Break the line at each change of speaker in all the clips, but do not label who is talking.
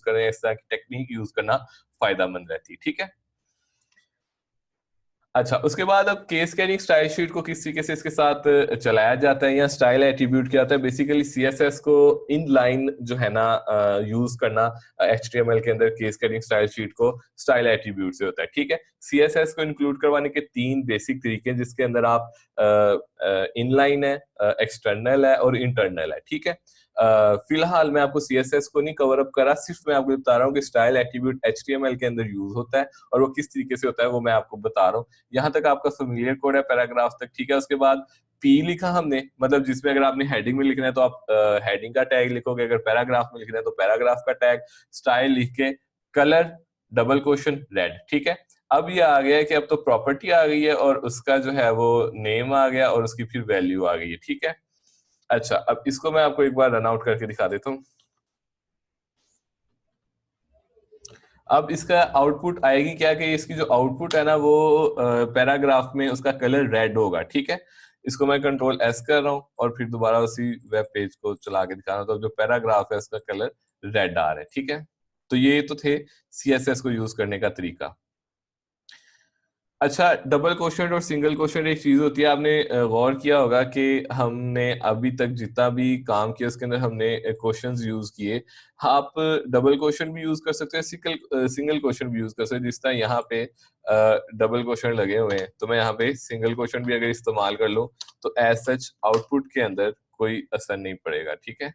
Use करें, इस तरह की टेक्निक यूज करना फायदेमंद रहती है। ठीक है, अच्छा, उसके बाद अब केस कैनिंग स्टाइल शीट को किस तरीके से इसके साथ चलाया जाता है या स्टाइल एट्रीब्यूट क्या होता है। बेसिकली सीएसएस को इन लाइन जो है ना यूज करना एचटीएमएल के अंदर केस कैनिंग स्टाइल शीट को स्टाइल एट्रीब्यूट से होता है। ठीक है, सीएसएस को इंक्लूड करवाने के 3 बेसिक तरीके हैं जिसके अंदर आप इनलाइन है, एक्सटर्नल है और इंटरनल है। ठीक है, फिलहाल मैं आपको सीएसएस को नहीं कवर अप करा, सिर्फ मैं आपको बता रहा हूँ कि स्टाइल एट्रीब्यूट एचटीएमएल के अंदर यूज होता है और वो किस तरीके से होता है वो मैं आपको बता रहा हूँ। यहाँ तक आपका फेमिलियर कोड है पैराग्राफ तक। ठीक है, उसके बाद पी लिखा हमने, मतलब जिसमें अगर आपने हेडिंग में लिखना है तो आप हेडिंग का टैग लिखोगे, अगर पैराग्राफ में लिखना है तो पैराग्राफ का टैग, स्टाइल लिख के कलर डबल क्वेश्चन रेड। ठीक है, अब ये आ गया है कि अब तो प्रॉपर्टी आ गई है और उसका जो है वो नेम आ गया और उसकी फिर वैल्यू आ गई है। ठीक है, अच्छा, अब इसको मैं आपको एक बार रन आउट करके दिखा देता हूँ। अब इसका आउटपुट आएगी क्या कि इसकी जो आउटपुट है ना वो पैराग्राफ में उसका कलर रेड होगा। ठीक है, इसको मैं कंट्रोल एस कर रहा हूँ और फिर दोबारा उसी वेब पेज को चला के दिखा रहा हूँ, तो जो पैराग्राफ है उसका कलर रेड आ रहा है। ठीक है, तो ये तो थे सीएसएस को यूज करने का तरीका। अच्छा, डबल क्वेश्चन और सिंगल क्वेश्चन एक चीज होती है, आपने गौर किया होगा कि हमने अभी तक जितना भी काम किया उसके अंदर हमने क्वेश्चंस यूज किए। आप डबल क्वेश्चन भी यूज कर सकते हैं, सिंगल क्वेश्चन भी यूज कर सकते हैं। जिस तरह यहाँ पे डबल क्वेश्चन लगे हुए हैं तो मैं यहाँ पे सिंगल क्वेश्चन भी अगर इस्तेमाल कर लूं तो एज सच आउटपुट के अंदर कोई असर नहीं पड़ेगा। ठीक है,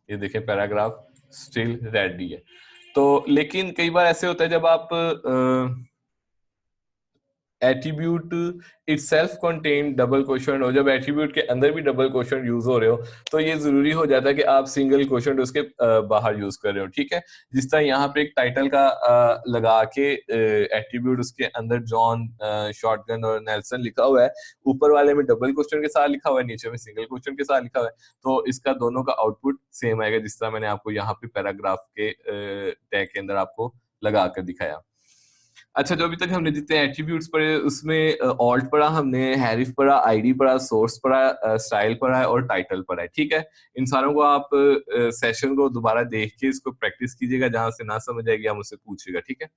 ये देखें पैराग्राफ स्टिल रेड ही है। तो लेकिन कई बार ऐसे होता है जब आप attribute itself contain double question हो, जब एट्रीब्यूट के अंदर भी डबल क्वेश्चन यूज हो रहे हो तो ये जरूरी हो जाता है कि आप सिंगल क्वेश्चन उसके बाहर यूज कर रहे हो। ठीक है, जिस तरह यहाँ पे एक टाइटल का लगा के एट्रीब्यूट उसके अंदर जॉन, शॉटगन और नेल्सन लिखा हुआ है, ऊपर वाले में डबल क्वेश्चन के साथ लिखा हुआ है, नीचे में सिंगल क्वेश्चन के साथ लिखा हुआ है, तो इसका दोनों का आउटपुट सेम आएगा जिस तरह मैंने आपको यहाँ पे पैराग्राफ के टैग के अंदर आपको लगा कर दिखाया। अच्छा, जो अभी तक हमने जितने एट्रीब्यूट्स पढ़े उसमें ऑल्ट पढ़ा हमने, हैरिफ पढ़ा, आईडी पढ़ा, सोर्स पढ़ा, स्टाइल पढ़ा है और टाइटल पढ़ा है। ठीक है, इन सारों को आप सेशन को दोबारा देख के इसको प्रैक्टिस कीजिएगा, जहां से ना समझ आएगी आप मुझसे पूछिएगा। ठीक है,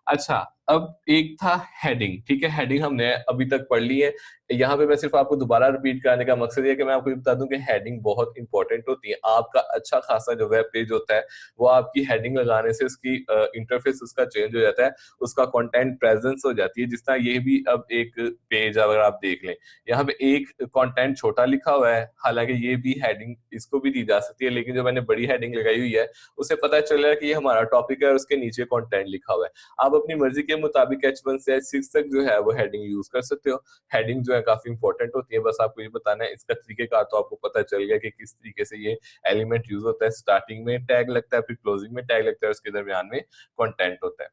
अच्छा, अब एक था हेडिंग। ठीक है, हेडिंग हमने अभी तक पढ़ ली है। यहाँ पे मैं सिर्फ आपको दोबारा रिपीट कराने का मकसद ये है कि मैं आपको बता दूं कि हेडिंग बहुत इंपॉर्टेंट होती है। आपका अच्छा खासा जो वेब पेज होता है वो आपकी हेडिंग लगाने से उसकी इंटरफेस उसका चेंज हो जाता है, उसका कंटेंट प्रेजेंस हो जाती है। जिस तरह ये भी अब एक पेज अगर आप देख लें, यहाँ पे एक कंटेंट छोटा लिखा हुआ है, हालांकि ये भी हेडिंग इसको भी दी जा सकती है, लेकिन जो मैंने बड़ी हेडिंग लगाई हुई है उसे पता चल रहा है कि ये हमारा टॉपिक है और उसके नीचे कंटेंट लिखा हुआ है। आप अपनी मर्जी के मुताबिक H1 से H6 तक जो है वो हेडिंग यूज कर सकते हो। हेडिंग जो है काफी इंपॉर्टेंट होती है, बस आपको ये बताना है इसका तरीकेकार तो आपको पता चल गया कि किस तरीके से ये एलिमेंट यूज होता है। स्टार्टिंग में टैग लगता है, फिर क्लोजिंग में टैग लगता है, उसके दरमियान में कंटेंट होता है।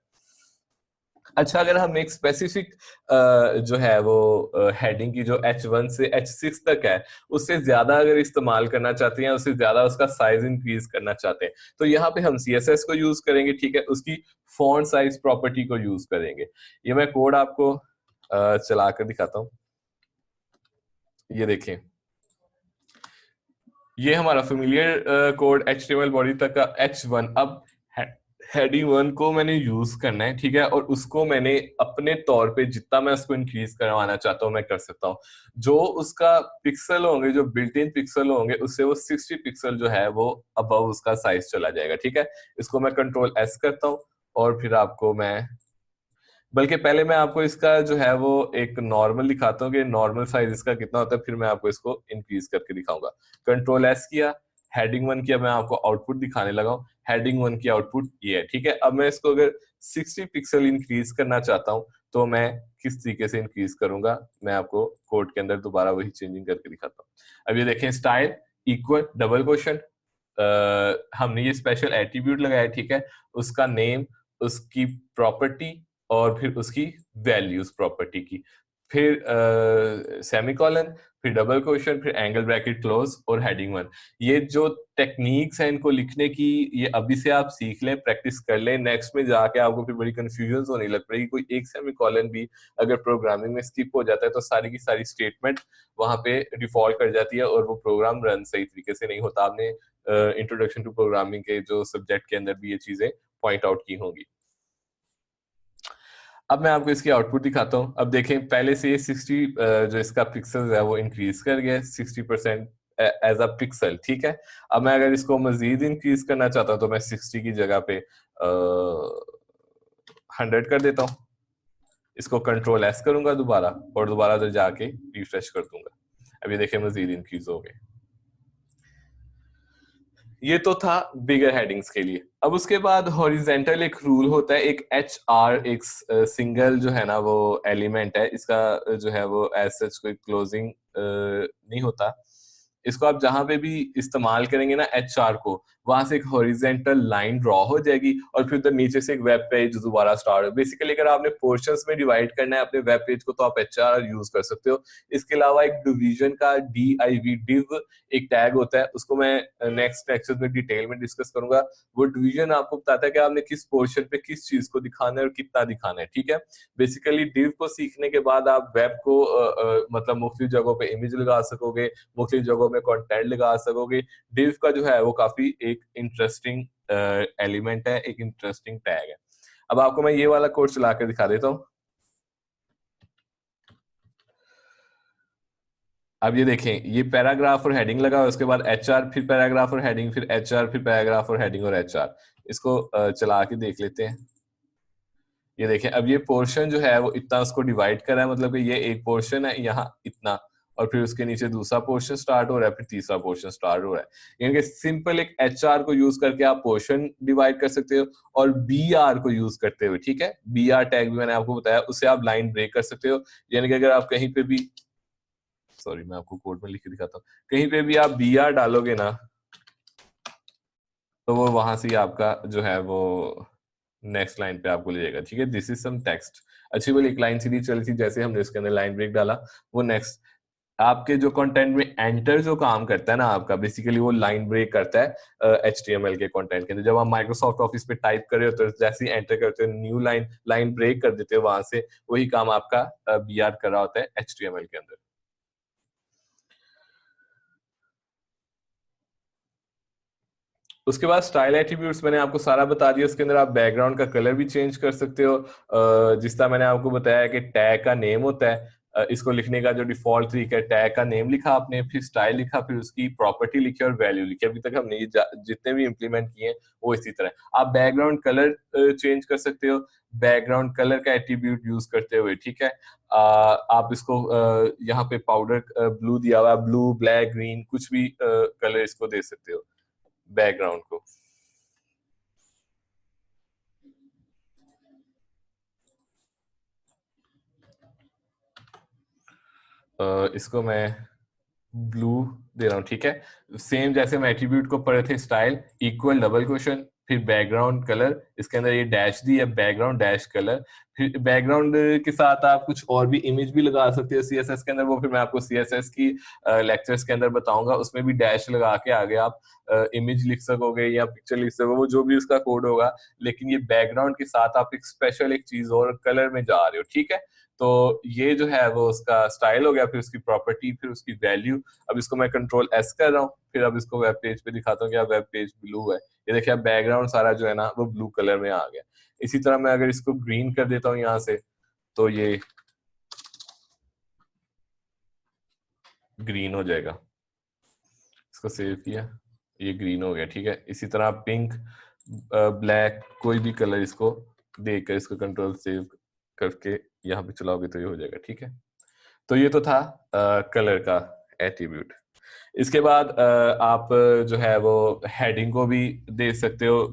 अच्छा, अगर हम एक स्पेसिफिक जो है वो हेडिंग की जो H1 से H6 तक है उससे ज्यादा अगर इस्तेमाल करना चाहते हैं, उससे ज्यादा उसका साइज इंक्रीज करना चाहते हैं, तो यहाँ पे हम CSS को यूज करेंगे। ठीक है, उसकी फॉन्ट साइज प्रॉपर्टी को यूज करेंगे। ये मैं कोड आपको चला कर दिखाता हूँ, ये देखें, ये हमारा फेमिलियर कोड HTML बॉडी तक का H1। अब हेडिंग 1 को मैंने यूज करना है। ठीक है, और उसको मैंने अपने तौर पे जितना मैं उसको इंक्रीज करवाना चाहता हूँ मैं कर सकता हूँ। जो उसका पिक्सल होंगे, जो बिल्ट इन पिक्सल होंगे, उससे वो 60 पिक्सल जो है वो अबव उसका साइज चला जाएगा। ठीक है, इसको मैं कंट्रोल एस करता हूँ और फिर आपको मैं, बल्कि पहले मैं आपको इसका जो है वो एक नॉर्मल दिखाता हूँ कि नॉर्मल साइज इसका कितना होता है, फिर मैं आपको इसको इंक्रीज करके दिखाऊंगा। कंट्रोल एस किया, हेडिंग 1 किया, मैं आपको आउटपुट दिखाने लगा हूँ। हेडिंग 1 की आउटपुट ये है। ठीक है, अब मैं इसको अगर 60 पिक्सल इंक्रीज करना चाहता हूँ तो मैं किस तरीके से इंक्रीज करूंगा, मैं आपको कोड के अंदर दोबारा वही चेंजिंग करके दिखाता हूँ। अब ये देखें, स्टाइल इक्वल डबल क्वेश्चन, हमने ये स्पेशल एट्रीब्यूट लगाया। ठीक है, उसका नेम, उसकी प्रॉपर्टी और फिर उसकी वैल्यूज प्रॉपर्टी की। फिर सेमीकोलन, फिर डबल क्वेश्चन, फिर एंगल ब्रैकेट क्लोज और हेडिंग वन। ये जो टेक्निक्स हैं इनको लिखने की, ये अभी से आप सीख लें, प्रैक्टिस कर लें, नेक्स्ट में जाके आपको फिर बड़ी कंफ्यूजन होने लग पड़ेगी। कोई एक सेमीकोलन भी अगर प्रोग्रामिंग में स्किप हो जाता है तो सारी की सारी स्टेटमेंट वहां पे डिफॉल्ट कर जाती है और वो प्रोग्राम रन सही तरीके से नहीं होता। आपने इंट्रोडक्शन टू प्रोग्रामिंग के जो सब्जेक्ट के अंदर भी ये चीजें पॉइंट आउट की होंगी। अब मैं आपको इसकी आउटपुट दिखाता हूँ। अब देखें, पहले से ये 60 जो इसका पिक्सल है वो इंक्रीज कर गया 60% एज अ पिक्सल, ठीक है। अब मैं अगर इसको मजीद इंक्रीज करना चाहता हूँ तो मैं 60 की जगह पे 100 कर देता हूँ। इसको कंट्रोल एस करूंगा दोबारा और दोबारा उधर जाके रिफ्रेश कर दूंगा। अब ये देखें मजीद इंक्रीज हो गए। ये तो था बिगर हेडिंग्स के लिए। अब उसके बाद हॉरिजेंटल एक रूल होता है, एक एच आर, एक सिंगल जो है ना वो एलिमेंट है इसका, जो है वो एज सच कोई क्लोजिंग नहीं होता। इसको आप जहां पे भी इस्तेमाल करेंगे ना एच आर को, वहां से एक हॉरिजेंटल लाइन ड्रॉ हो जाएगी और फिर उधर नीचे से एक वेब पेज दोबारा स्टार्ट हो। बेसिकली अगर आपने पोर्शंस में डिवाइड करना है अपने वेब पेज को तो आप एच आर यूज कर सकते हो। इसके अलावा एक डिवीजन का div एक टैग होता है, उसको मैं नेक्स्ट लेक्चर में डिटेल में डिस्कस करूंगा। वो डिवीजन आपको बताता है कि आपने किस पोर्शन पे किस चीज को दिखाना है और कितना दिखाना है, ठीक है। बेसिकली डिव को सीखने के बाद आप वेब को मतलब मुख्तलिफ जगहों पे इमेज लगा सकोगे, मुख्तलिफ जगहों में कंटेंट लगा सकोगे। डिव का जो है वो काफी एक इंटरेस्टिंग एलिमेंट है, एक इंटरेस्टिंग टैग है। अब आपको मैं ये वाला कोड चला कर दिखा देता हूँ। अब ये देखें, ये पैराग्राफ और हेडिंग लगा हुआ, उसके बाद एच आर, फिर पैराग्राफ और हेडिंग, फिर एच आर, फिर पैराग्राफ और हेडिंग और एच आर। इसको चला के देख लेते हैं। ये देखें, अब ये पोर्शन जो है वो इतना उसको डिवाइड करा है, मतलब कि ये एक पोर्शन है यहाँ इतना, और फिर उसके नीचे दूसरा पोर्शन स्टार्ट हो रहा है, फिर तीसरा पोर्शन स्टार्ट हो रहा है। यानी कि सिंपल एक एच आर को यूज करके आप पोर्शन डिवाइड कर सकते हो, और बी आर को यूज करते हुए, ठीक है, बी आर टैग भी मैंने आपको बताया, उससे आप लाइन ब्रेक कर सकते हो। यानी कि अगर आप कहीं पे भी, सॉरी मैं आपको कोड में लिख के दिखाता हूँ, कहीं पे भी आप बी आर डालोगे ना तो वो वहां से ही आपका जो है वो नेक्स्ट लाइन पे आपको ले जाएगा, ठीक है। This is some text. अच्छी वाली एक लाइन सीधी चली थी, जैसे हमने इसके अंदर लाइन ब्रेक डाला वो नेक्स्ट आपके जो कंटेंट में एंटर जो काम करता है ना आपका, बेसिकली वो लाइन ब्रेक करता है HTML के कंटेंट के अंदर। जब आप माइक्रोसॉफ्ट ऑफिस पे टाइप कर रहे हो तो जैसे ही एंटर करते हो न्यू लाइन, लाइन ब्रेक कर देते हो वहां से, वही काम आपका BR कर रहा होता है HTML के अंदर। उसके बाद स्टाइल एट्रीब्यूट्स मैंने आपको सारा बता दिया। उसके अंदर आप बैकग्राउंड का कलर भी चेंज कर सकते हो, जिस तरह मैंने आपको बताया कि टैग का नेम होता है, इसको लिखने का जो डिफॉल्ट तरीका है, टैग का नेम लिखा आपने, फिर स्टाइल लिखा, फिर उसकी प्रॉपर्टी लिखी और वैल्यू लिखी। अभी तक हमने ये जितने भी इंप्लीमेंट किए वो इसी तरह। आप बैकग्राउंड कलर चेंज कर सकते हो बैकग्राउंड कलर का एट्रीब्यूट यूज करते हुए, ठीक है। आप इसको यहाँ पे पाउडर ब्लू दिया हुआ, ब्लू ब्लैक ग्रीन कुछ भी कलर इसको दे सकते हो बैकग्राउंड को। इसको मैं ब्लू दे रहा हूँ, ठीक है। सेम जैसे हम एट्रीब्यूट को पढ़े थे, स्टाइल इक्वल डबल क्वेश्चन, फिर बैकग्राउंड कलर, इसके अंदर ये डैश दी है बैकग्राउंड डैश कलर। फिर बैकग्राउंड के साथ आप कुछ और भी इमेज भी लगा सकते हो CSS के अंदर, वो फिर मैं आपको CSS की लेक्चर्स के अंदर बताऊंगा। उसमें भी डैश लगा के आगे आप इमेज लिख सकोगे या पिक्चर लिख सकोगे, वो जो भी उसका कोड होगा। लेकिन ये बैकग्राउंड के साथ आप एक स्पेशल एक चीज और कलर में जा रहे हो, ठीक है। तो ये जो है वो उसका स्टाइल हो गया, फिर उसकी प्रॉपर्टी, फिर उसकी वैल्यू। अब इसको मैं कंट्रोल S कर रहा हूँ, फिर अब इसको वेब पेज पे दिखाता हूँ कि वेब पेज ब्लू है। ये देखिए अब बैकग्राउंड सारा जो है ना वो ब्लू कलर में आ गया। इसी तरह मैं अगर इसको ग्रीन कर देता हूँ यहाँ से तो ये ग्रीन हो जाएगा। इसको सेव किया, ये ग्रीन हो गया, ठीक है। इसी तरह पिंक, ब्लैक, कोई भी कलर इसको देकर इसको कंट्रोल सेव करके यहाँ पे चलाओगे तो ये हो जाएगा, ठीक है। तो ये तो था कलर का एट्रीब्यूट। इसके बाद आप जो है वो हेडिंग को भी दे सकते हो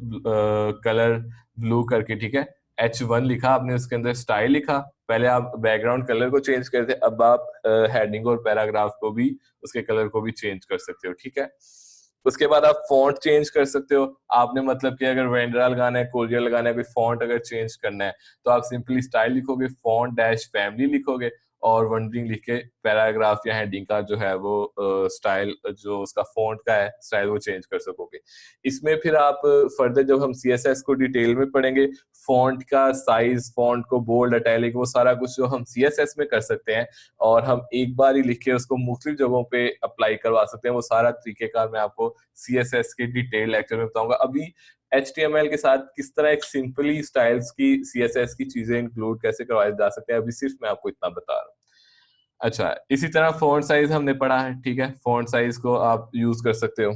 कलर ब्लू करके, ठीक है। H1 लिखा आपने, उसके अंदर स्टाइल लिखा। पहले आप बैकग्राउंड कलर को चेंज करते, अब आप हेडिंग और पैराग्राफ को भी, उसके कलर को भी चेंज कर सकते हो, ठीक है। उसके बाद आप फॉन्ट चेंज कर सकते हो। आपने मतलब कि अगर वेंड्रा लगाना है, कोरियर लगाना है, कोई फॉन्ट अगर चेंज करना है तो आप सिंपली स्टाइल लिखोगे, फॉन्ट डैश फैमिली लिखोगे और वंडरिंग लिख के पैराग्राफ या हेडिंग का जो है वो स्टाइल, जो उसका फॉन्ट का है स्टाइल, वो चेंज कर सकोगे। इसमें फिर आप फर्दर जब हम CSS को डिटेल में पढ़ेंगे, फॉन्ट का साइज, फॉन्ट को बोल्ड, इटैलिक, वो सारा कुछ जो हम CSS में कर सकते हैं और हम एक बार ही लिख के उसको मुख्तलिफ जगहों पे अप्लाई करवा सकते हैं, वो सारा तरीकेकार मैं आपको CSS के डिटेल लेक्चर में बताऊंगा। अभी HTML के साथ किस तरह एक सिंपली स्टाइल्स की CSS की चीजें इंक्लूड कैसे करवाए जा सकते हैं, अभी सिर्फ मैं आपको इतना बता रहा हूँ। अच्छा, इसी तरह फॉन्ट साइज हमने पढ़ा है, ठीक है, फॉन्ट साइज को आप यूज कर सकते हो।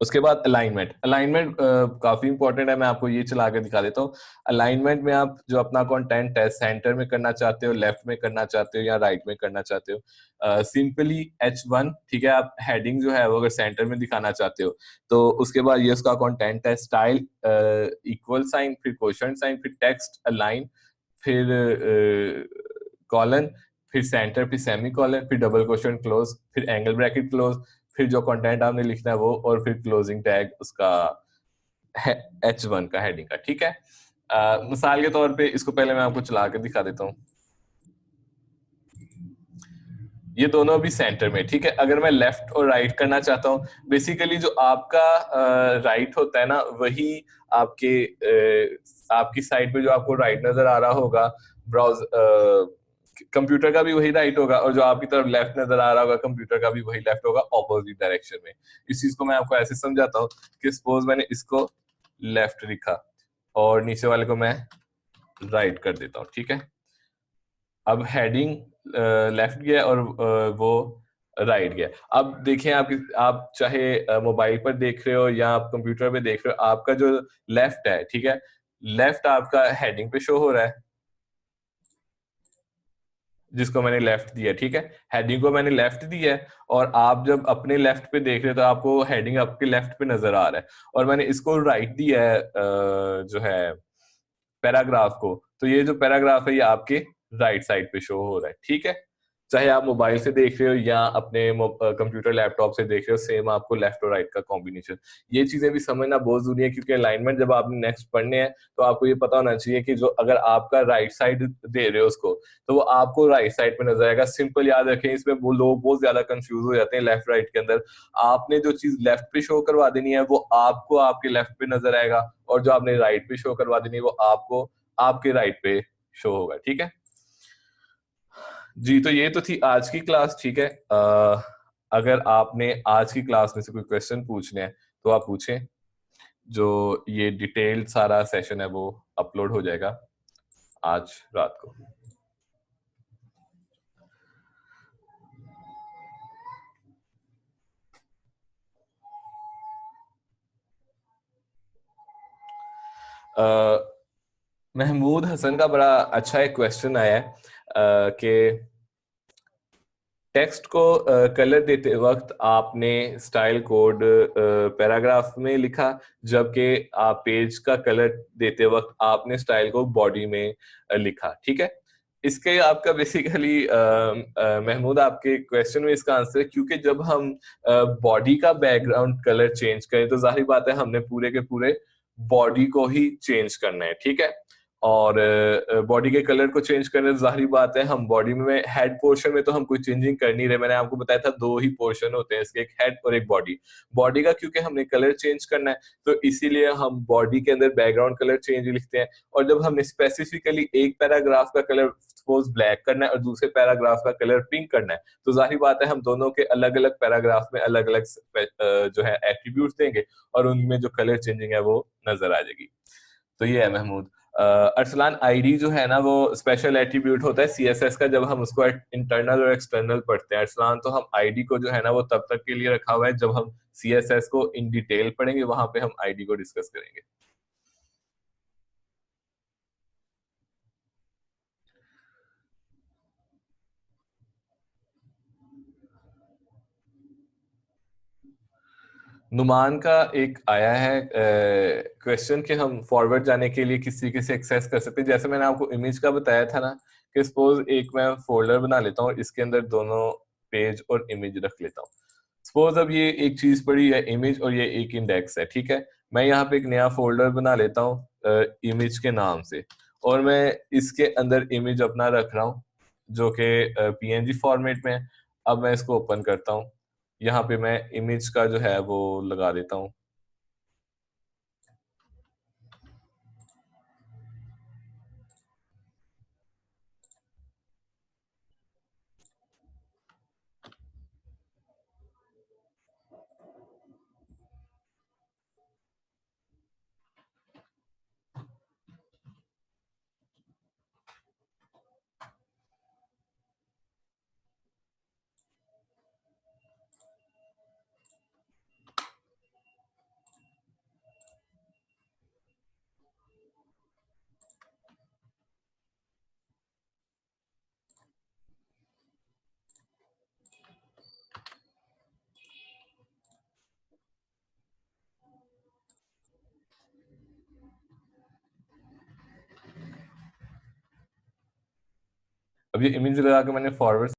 उसके बाद अलाइनमेंट, अलाइनमेंट काफी इंपॉर्टेंट है, मैं आपको ये चला के दिखा देता हूँ। अलाइनमेंट में आप जो अपना कंटेंट है सेंटर में करना चाहते हो, लेफ्ट में करना चाहते हो या राइट में करना चाहते हो, सिंपली H1, ठीक है, आप हेडिंग जो है वो अगर सेंटर में दिखाना चाहते हो तो उसके बाद ये उसका कंटेंट है, स्टाइल इक्वल साइन, फिर क्वोशंट साइन, फिर टेक्स्ट अलाइन, फिर कॉलन, फिर सेंटर, फिर सेमी कॉलन, फिर डबल क्वोशंट क्लोज, फिर एंगल ब्रैकेट क्लोज, फिर जो कंटेंट आपने लिखना है वो, और फिर क्लोजिंग टैग उसका H1 का हेडिंग का, ठीक है। मिसाल के तौर पे इसको पहले मैं आपको चला के दिखा देता हूँ। ये दोनों भी सेंटर में, ठीक है। अगर मैं लेफ्ट और राइट करना चाहता हूँ, बेसिकली जो आपका राइट होता है ना, वही आपके आपकी साइड पे जो आपको राइट नजर आ रहा होगा, ब्राउज कंप्यूटर का भी वही राइट होगा, और जो आपकी तरफ लेफ्ट नजर आ रहा होगा कंप्यूटर का भी वही लेफ्ट होगा, ऑपोजिट डायरेक्शन में। इस चीज को मैं आपको ऐसे समझाता हूँ कि सपोज मैंने इसको लेफ्ट लिखा और नीचे वाले को मैं राइट कर देता हूँ, ठीक है। अब हेडिंग लेफ्ट गया और वो राइट गया। अब देखें, आप चाहे मोबाइल पर देख रहे हो या आप कंप्यूटर पे देख रहे हो, आपका जो लेफ्ट है, ठीक है, लेफ्ट आपका हेडिंग पे शो हो रहा है, जिसको मैंने लेफ्ट दिया, ठीक है, हेडिंग को मैंने लेफ्ट दिया है, और आप जब अपने लेफ्ट पे देख रहे हो तो आपको हेडिंग आपके लेफ्ट पे नजर आ रहा है, और मैंने इसको राइट दिया है जो है पैराग्राफ को, तो ये जो पैराग्राफ है ये आपके राइट साइड पे शो हो रहा है, ठीक है। चाहे आप मोबाइल से देख रहे हो या अपने कंप्यूटर लैपटॉप से देख रहे हो, सेम आपको लेफ्ट और राइट का कॉम्बिनेशन। ये चीजें भी समझना बहुत जरूरी है, क्योंकि अलाइनमेंट जब आपने नेक्स्ट पढ़ने हैं तो आपको ये पता होना चाहिए कि जो अगर आपका राइट साइड दे रहे हो उसको, तो वो आपको राइट साइड पे नजर आएगा। सिंपल याद रखें, इसमें वो लोग बहुत ज्यादा कंफ्यूज हो जाते हैं लेफ्ट राइट के अंदर। आपने जो चीज लेफ्ट पे शो करवा देनी है वो आपको आपके लेफ्ट पे नजर आएगा, और जो आपने राइट पे शो करवा देनी है वो आपको आपके राइट पे शो होगा, ठीक है जी। तो ये तो थी आज की क्लास, ठीक है। अगर आपने आज की क्लास में से कोई क्वेश्चन पूछने हैं तो आप पूछें। जो ये डिटेल्ड सारा सेशन है वो अपलोड हो जाएगा आज रात को। महमूद हसन का बड़ा अच्छा एक क्वेश्चन आया है कि टेक्स्ट को कलर देते वक्त आपने स्टाइल कोड पैराग्राफ में लिखा, जबकि आप पेज का कलर देते वक्त आपने स्टाइल को बॉडी में लिखा, ठीक है। इसके आपका बेसिकली महमूद आपके क्वेश्चन में इसका आंसर है, क्योंकि जब हम बॉडी का बैकग्राउंड कलर चेंज करें तो जाहिर बात है हमने पूरे के पूरे बॉडी को ही चेंज करना है, ठीक है। और बॉडी के कलर को चेंज करने से जाहिर बात है हम बॉडी में हेड पोर्शन में तो हम कोई चेंजिंग कर नहीं रहे। मैंने आपको बताया था दो ही पोर्शन होते हैं इसके, एक हेड और एक बॉडी। बॉडी का क्योंकि हमने कलर चेंज करना है तो इसीलिए हम बॉडी के अंदर बैकग्राउंड कलर चेंज लिखते हैं। और जब हमने स्पेसिफिकली एक पैराग्राफ का कलर सपोज ब्लैक करना है और दूसरे पैराग्राफ का कलर पिंक करना है, तो जाहिर बात है हम दोनों के अलग अलग पैराग्राफ में अलग अलग जो है एट्रीब्यूट देंगे और उनमें जो कलर चेंजिंग है वो नजर आ जाएगी। तो ये है महमूद। अरसलान, आईडी जो है ना वो स्पेशल एट्रीब्यूट होता है सीएसएस का, जब हम उसको इंटरनल और एक्सटर्नल पढ़ते हैं अरसलान, तो हम आईडी को जो है ना वो तब तक के लिए रखा हुआ है जब हम सीएसएस को इन डिटेल पढ़ेंगे, वहां पे हम आईडी को डिस्कस करेंगे। नुमान का एक आया है क्वेश्चन कि हम फॉरवर्ड जाने के लिए किस तरीके से एक्सेस कर सकते हैं। जैसे मैंने आपको इमेज का बताया था ना कि सपोज एक मैं फोल्डर बना लेता हूँ, इसके अंदर दोनों पेज और इमेज रख लेता हूँ। सपोज अब ये एक चीज पड़ी है इमेज और ये एक इंडेक्स है, ठीक है। मैं यहाँ पे एक नया फोल्डर बना लेता हूँ इमेज के नाम से, और मैं इसके अंदर इमेज अपना रख रहा हूँ जो कि पीएनजी फॉर्मेट में है। अब मैं इसको ओपन करता हूँ। यहाँ पे मैं इमेज का जो है वो लगा देता हूँ। अब ये इमेज लगा के मैंने फॉरवर्ड